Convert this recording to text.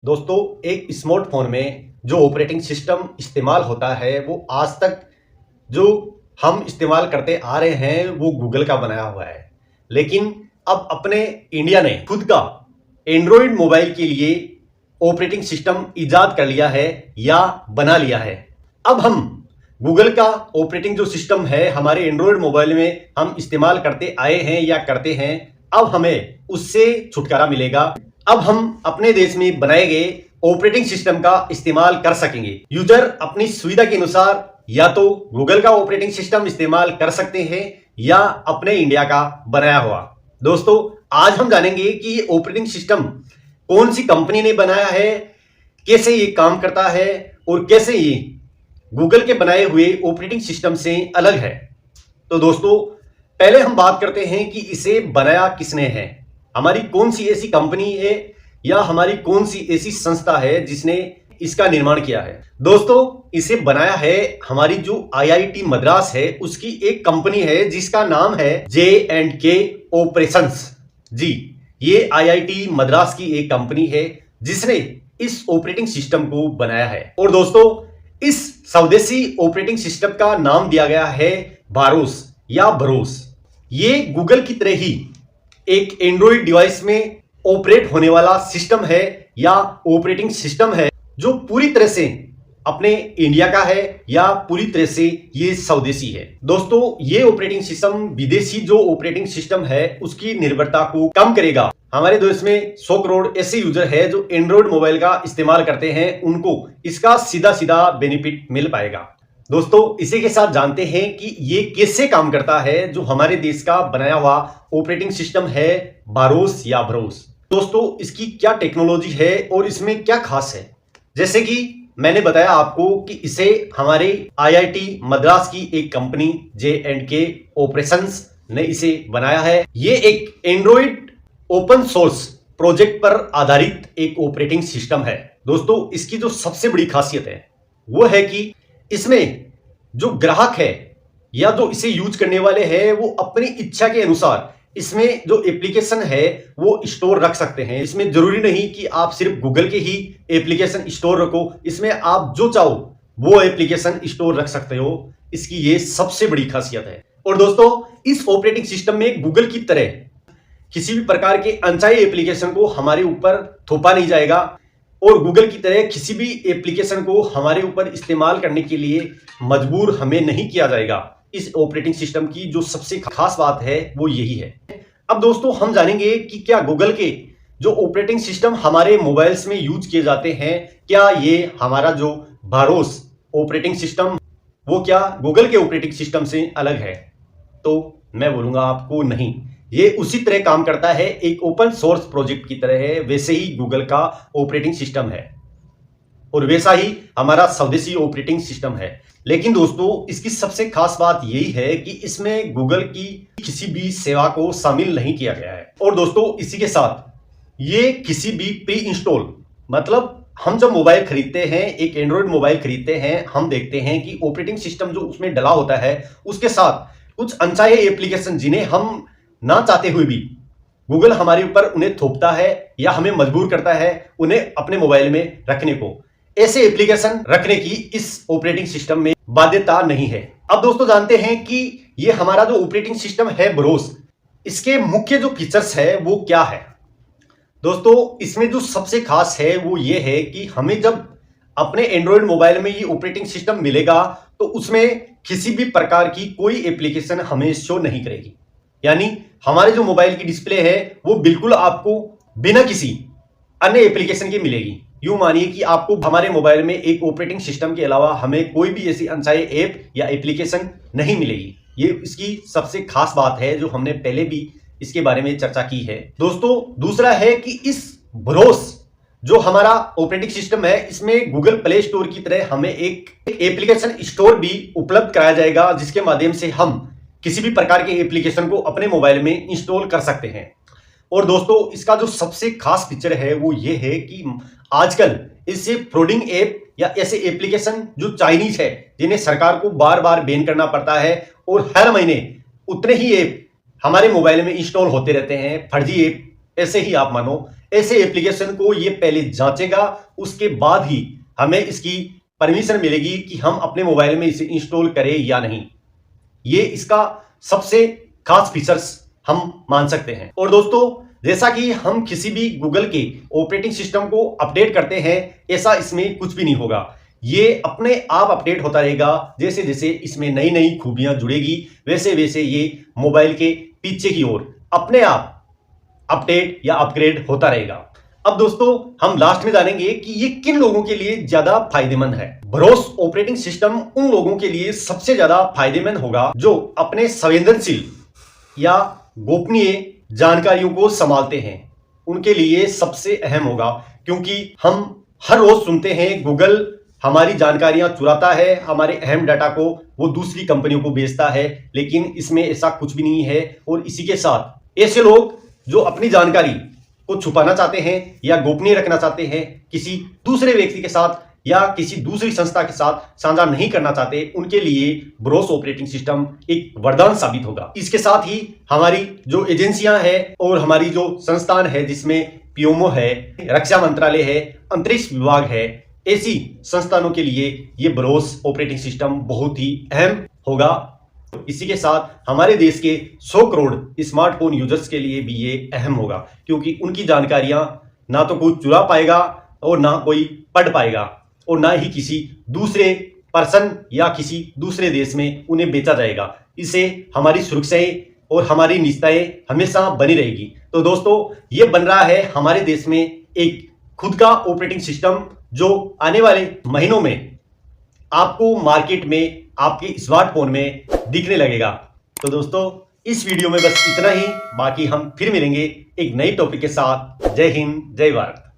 दोस्तों, एक स्मार्टफोन में जो ऑपरेटिंग सिस्टम इस्तेमाल होता है वो आज तक जो हम इस्तेमाल करते आ रहे हैं वो गूगल का बनाया हुआ है। लेकिन अब अपने इंडिया ने खुद का एंड्रॉयड मोबाइल के लिए ऑपरेटिंग सिस्टम इजाद कर लिया है या बना लिया है। अब हम गूगल का ऑपरेटिंग जो सिस्टम है हमारे एंड्रॉयड मोबाइल में हम इस्तेमाल करते आए हैं या करते हैं, अब हमें उससे छुटकारा मिलेगा। अब हम अपने देश में बनाए गए ऑपरेटिंग सिस्टम का इस्तेमाल कर सकेंगे। यूजर अपनी सुविधा के अनुसार या तो गूगल का ऑपरेटिंग सिस्टम इस्तेमाल कर सकते हैं या अपने इंडिया का बनाया हुआ। दोस्तों, आज हम जानेंगे कि ये ऑपरेटिंग सिस्टम कौन सी कंपनी ने बनाया है, कैसे ये काम करता है और कैसे ये गूगल के बनाए हुए ऑपरेटिंग सिस्टम से अलग है। तो दोस्तों, पहले हम बात करते हैं कि इसे बनाया किसने है। हमारी कौन सी ऐसी कंपनी है या हमारी कौन सी ऐसी संस्था है जिसने इसका निर्माण किया है। दोस्तों, इसे बनाया है हमारी जो आईआईटी मद्रास है उसकी एक कंपनी है जिसका नाम है J&K ऑपरेशंस। जी, ये आईआईटी मद्रास की एक कंपनी है जिसने इस ऑपरेटिंग सिस्टम को बनाया है। और दोस्तों, इस स्वदेशी ऑपरेटिंग सिस्टम का नाम दिया गया है बारोस या बरोस। ये गूगल की तरह ही एक एंड्रॉइड डिवाइस में ऑपरेट होने वाला सिस्टम है या ऑपरेटिंग सिस्टम है जो पूरी तरह से अपने इंडिया का है या पूरी तरह से ये स्वदेशी है। दोस्तों, ये ऑपरेटिंग सिस्टम विदेशी जो ऑपरेटिंग सिस्टम है उसकी निर्भरता को कम करेगा। हमारे देश में 100 करोड़ ऐसे यूजर है जो एंड्रॉइड मोबाइल का इस्तेमाल करते हैं, उनको इसका सीधा सीधा बेनिफिट मिल पाएगा। दोस्तों, इसी के साथ जानते हैं कि ये कैसे काम करता है जो हमारे देश का बनाया हुआ ऑपरेटिंग सिस्टम है बारोस या बरोस। दोस्तों, इसकी क्या टेक्नोलॉजी है और इसमें क्या खास है। जैसे कि मैंने बताया आपको कि इसे हमारे आईआईटी मद्रास की एक कंपनी J&K ऑपरेशंस ने इसे बनाया है। ये एक एंड्रॉइड ओपन सोर्स प्रोजेक्ट पर आधारित एक ऑपरेटिंग सिस्टम है। दोस्तों, इसकी जो सबसे बड़ी खासियत है वो है कि इसमें जो ग्राहक है या जो इसे यूज करने वाले हैं वो अपनी इच्छा के अनुसार इसमें जो एप्लीकेशन है वो स्टोर रख सकते हैं। इसमें जरूरी नहीं कि आप सिर्फ गूगल के ही एप्लीकेशन स्टोर रखो, इसमें आप जो चाहो वो एप्लीकेशन स्टोर रख सकते हो। इसकी ये सबसे बड़ी खासियत है। और दोस्तों, इस ऑपरेटिंग सिस्टम में गूगल की तरह किसी भी प्रकार के अनचाही एप्लीकेशन को हमारे ऊपर थोपा नहीं जाएगा और गूगल की तरह किसी भी एप्लीकेशन को हमारे ऊपर इस्तेमाल करने के लिए मजबूर हमें नहीं किया जाएगा। इस ऑपरेटिंग सिस्टम की जो सबसे खास बात है वो यही है। अब दोस्तों, हम जानेंगे कि क्या गूगल के जो ऑपरेटिंग सिस्टम हमारे मोबाइल्स में यूज किए जाते हैं, क्या ये हमारा जो बारोस ऑपरेटिंग सिस्टम वो क्या गूगल के ऑपरेटिंग सिस्टम से अलग है। तो मैं बोलूंगा आपको नहीं, ये उसी तरह काम करता है, एक ओपन सोर्स प्रोजेक्ट की तरह है। वैसे ही गूगल का ऑपरेटिंग सिस्टम है और वैसा ही हमारा स्वदेशी ऑपरेटिंग सिस्टम है। लेकिन दोस्तों, इसकी सबसे खास बात यही है कि इसमें गूगल की किसी भी सेवा को शामिल नहीं किया गया है। और दोस्तों, इसी के साथ ये किसी भी प्री इंस्टॉल, मतलब हम जब मोबाइल खरीदते हैं, एक एंड्रॉइड मोबाइल खरीदते हैं, हम देखते हैं कि ऑपरेटिंग सिस्टम जो उसमें डला होता है उसके साथ कुछ अनचाहे एप्लीकेशन जिन्हें हम ना चाहते हुए भी गूगल हमारे ऊपर उन्हें थोपता है या हमें मजबूर करता है उन्हें अपने मोबाइल में रखने को। ऐसे एप्लीकेशन रखने की इस ऑपरेटिंग सिस्टम में बाध्यता नहीं है। अब दोस्तों, जानते हैं कि ये हमारा जो ऑपरेटिंग सिस्टम है बरोस, इसके मुख्य जो फीचर्स है वो क्या है। दोस्तों, इसमें जो सबसे खास है वो ये है कि हमें जब अपने एंड्रॉइड मोबाइल में ये ऑपरेटिंग सिस्टम मिलेगा तो उसमें किसी भी प्रकार की कोई एप्लीकेशन हमें शो नहीं करेगी। यानी हमारे जो मोबाइल की डिस्प्ले है वो बिल्कुल आपको बिना किसी अन्य एप्लीकेशन के मिलेगी। यूं मानिए कि आपको हमारे मोबाइल में एक ऑपरेटिंग सिस्टम के अलावा हमें कोई भी ऐसी अनचाही ऐप या एप्लीकेशन नहीं मिलेगी। ये इसकी सबसे खास बात है जो हमने पहले भी इसके बारे में चर्चा की है। दोस्तों, दूसरा है कि इस बरोस जो हमारा ऑपरेटिंग सिस्टम है इसमें गूगल प्ले स्टोर की तरह हमें एक एप्लीकेशन स्टोर भी उपलब्ध कराया जाएगा जिसके माध्यम से हम किसी भी प्रकार के एप्लीकेशन को अपने मोबाइल में इंस्टॉल कर सकते हैं। और दोस्तों, इसका जो सबसे खास फीचर है वो ये है कि आजकल इससे फ्रॉडिंग ऐप या ऐसे एप्लीकेशन जो चाइनीज है जिन्हें सरकार को बार बार बैन करना पड़ता है और हर महीने उतने ही ऐप हमारे मोबाइल में इंस्टॉल होते रहते हैं, फर्जी ऐप, ऐसे ही आप मानो ऐसे एप्लीकेशन को ये पहले जांचेगा, उसके बाद ही हमें इसकी परमिशन मिलेगी कि हम अपने मोबाइल में इसे इंस्टॉल करें या नहीं। ये इसका सबसे खास फीचर्स हम मान सकते हैं। और दोस्तों, जैसा कि हम किसी भी गूगल के ऑपरेटिंग सिस्टम को अपडेट करते हैं, ऐसा इसमें कुछ भी नहीं होगा। ये अपने आप अपडेट होता रहेगा। जैसे जैसे इसमें नई नई खूबियां जुड़ेगी, वैसे वैसे ये मोबाइल के पीछे की ओर अपने आप अपडेट या अपग्रेड होता रहेगा। अब दोस्तों, हम लास्ट में जानेंगे कि ये किन लोगों के लिए ज्यादा फायदेमंद है। ब्रोस ऑपरेटिंग सिस्टम उन लोगों के लिए सबसे ज्यादा फायदेमंद होगा जो अपने संवेदनशील या गोपनीय जानकारियों को संभालते हैं। उनके लिए सबसे अहम होगा, क्योंकि हम हर रोज सुनते हैं गूगल हमारी जानकारियां चुराता है, हमारे अहम डाटा को वो दूसरी कंपनियों को बेचता है। लेकिन इसमें ऐसा कुछ भी नहीं है। और इसी के साथ ऐसे लोग जो अपनी जानकारी को छुपाना चाहते हैं या गोपनीय रखना चाहते हैं, किसी दूसरे व्यक्ति के साथ या किसी दूसरी संस्था के साथ साझा नहीं करना चाहते, उनके लिए ब्रोस ऑपरेटिंग सिस्टम एक वरदान साबित होगा। इसके साथ ही हमारी जो एजेंसियां हैं और हमारी जो संस्थान है, जिसमें पीएमओ है, रक्षा मंत्रालय है, अंतरिक्ष विभाग है, ऐसी संस्थानों के लिए ये ब्रोस ऑपरेटिंग सिस्टम बहुत ही अहम होगा। इसी के साथ हमारे देश के 100 करोड़ स्मार्टफोन यूजर्स के लिए भी ये अहम होगा, क्योंकि उनकी जानकारियां ना तो कोई चुरा पाएगा और ना कोई पढ़ पाएगा, और ना ही किसी दूसरे पर्सन या किसी दूसरे देश में उन्हें बेचा जाएगा। इससे हमारी सुरक्षाएं और हमारी निजताएं हमेशा बनी रहेगी। तो दोस्तों, ये बन रहा है हमारे देश में एक खुद का ऑपरेटिंग सिस्टम, जो आने वाले महीनों में आपको मार्केट में आपके स्मार्टफोन में दिखने लगेगा। तो दोस्तों, इस वीडियो में बस इतना ही। बाकी हम फिर मिलेंगे एक नई टॉपिक के साथ। जय हिंद, जय भारत।